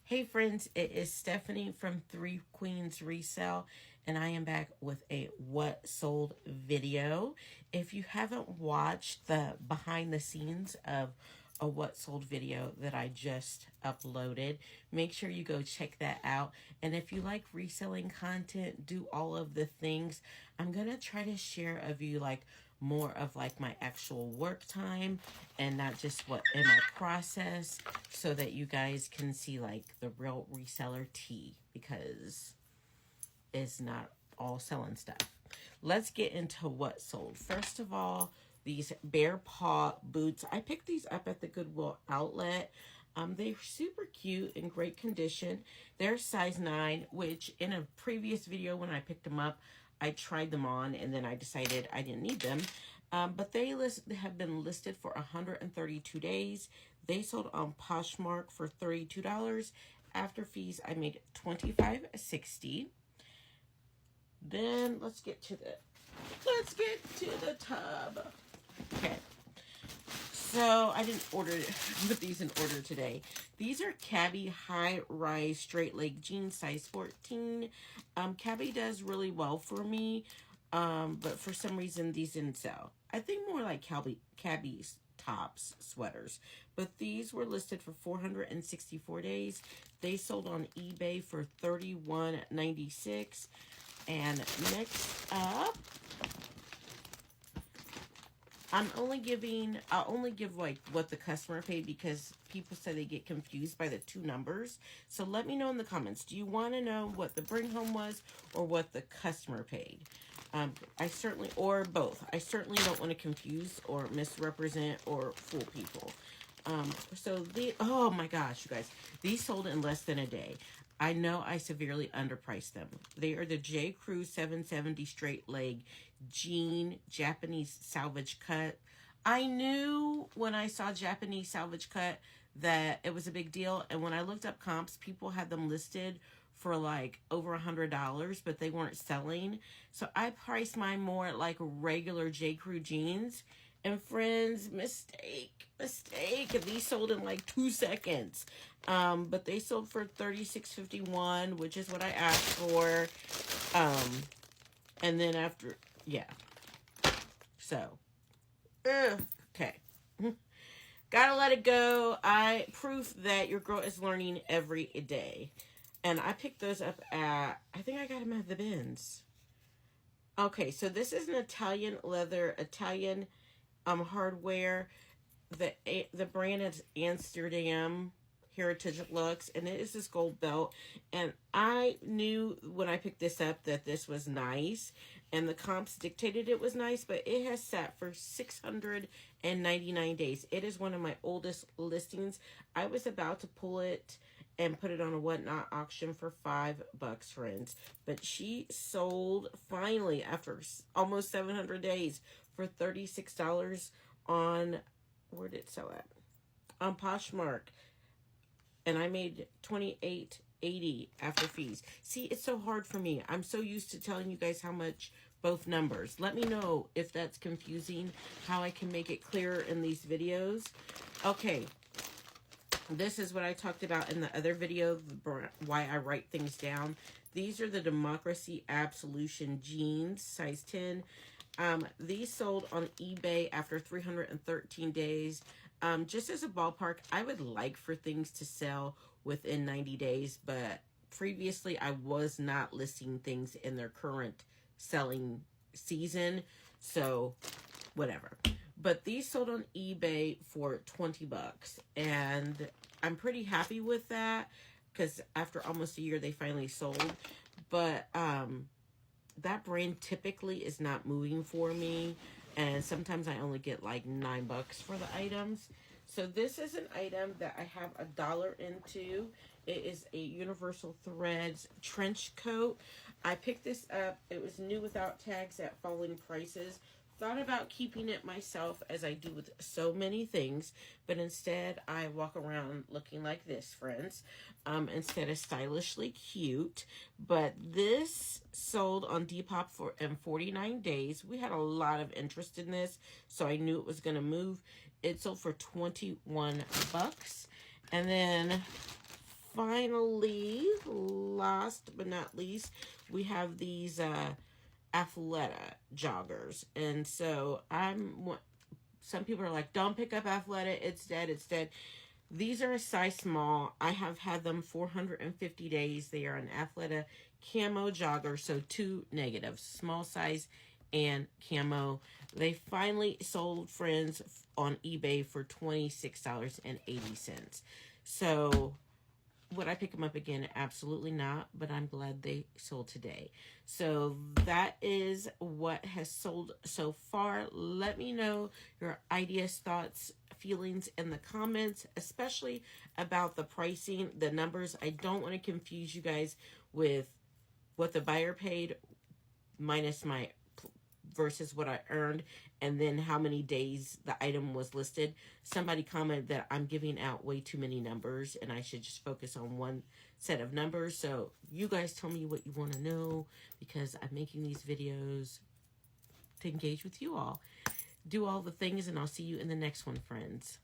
Hey friends, it is Stephanie from Three Queens Resell, and I am back with a What Sold video. If you haven't watched the behind the scenes of a What Sold video that I just uploaded, make sure you go check that out. And if you like reselling content, do all of the things. I'm gonna try to share of you like more of like my actual work time and not just what in my process, so that you guys can see like the real reseller tea, because it's not all selling stuff. Let's get into what sold. First of all, these bear paw boots. I picked these up at the Goodwill outlet. They're super cute, in great condition. They're size 9, which in a previous video when I picked them up, I tried them on and then I decided I didn't need them. But they have been listed for 132 days. They sold on Poshmark for $32. After fees, I made $25.60. Then let's get to the tub. Okay. So I didn't put these in order today. These are Cabby high-rise straight leg jeans, size 14. Cabby does really well for me, but for some reason these didn't sell. I think more like Cabby's tops, sweaters. But these were listed for 464 days. They sold on eBay for $31.96. And next up, I'll only give like what the customer paid, because people say they get confused by the two numbers. So let me know in the comments. Do you want to know what the bring home was or what the customer paid? Or both. I certainly don't want to confuse or misrepresent or fool people. Oh my gosh, you guys, these sold in less than a day. I know I severely underpriced them. They are the J. Crew 770 straight leg jean Japanese salvage cut. I knew when I saw Japanese salvage cut that it was a big deal. And when I looked up comps, people had them listed for like over $100, but they weren't selling. So I priced mine more like regular J. Crew jeans. And friends, mistake. These sold in like 2 seconds. But they sold for $36.51, which is what I asked for. And then after, yeah. So, okay. Gotta let it go. Proof that your girl is learning every day. And I picked those up at, I think I got them at the bins. Okay, so this is an Italian leather, Italian hardware. The brand is Amsterdam Heritage Lux, and it is this gold belt. And I knew when I picked this up that this was nice, and the comps dictated it was nice, but it has sat for 699 days. It is one of my oldest listings. I was about to pull it and put it on a Whatnot auction for $5, friends. But she sold finally after almost 700 days for $36 on, where did it sell at? On Poshmark. And I made $28.80 after fees. See, it's so hard for me. I'm so used to telling you guys how much both numbers. Let me know if that's confusing, how I can make it clearer in these videos. Okay. This is what I talked about in the other video, why I write things down. These are the Democracy Absolution jeans, size 10. These sold on eBay after 313 days. Just as a ballpark, I would like for things to sell within 90 days, but previously I was not listing things in their current selling season, so whatever. But these sold on eBay for $20, and I'm pretty happy with that, because after almost a year they finally sold. But that brand typically is not moving for me, and sometimes I only get like $9 for the items. So this is an item that I have $1 into. It is a Universal Threads trench coat. I picked this up. It was new without tags at falling prices. Thought about keeping it myself, as I do with so many things, but instead I walk around looking like this, friends, instead of stylishly cute. But this sold on Depop in 49 days. We had a lot of interest in this, so I knew it was going to move. It sold for $21. And then finally, last but not least, we have these Athleta joggers. And so some people are like, don't pick up Athleta, it's dead, it's dead. These are a size small. I have had them 450 days. They are an Athleta camo jogger, so 2 negatives, small size and camo. They finally sold, friends, on eBay for $26.80. So would I pick them up again? Absolutely not, but I'm glad they sold today. So that is what has sold so far. Let me know your ideas, thoughts, feelings in the comments, especially about the pricing, the numbers. I don't want to confuse you guys with what the buyer paid minus my versus what I earned, and then how many days the item was listed. Somebody commented that I'm giving out way too many numbers and I should just focus on one set of numbers. So you guys tell me what you want to know, because I'm making these videos to engage with you all. Do all the things, and I'll see you in the next one, friends.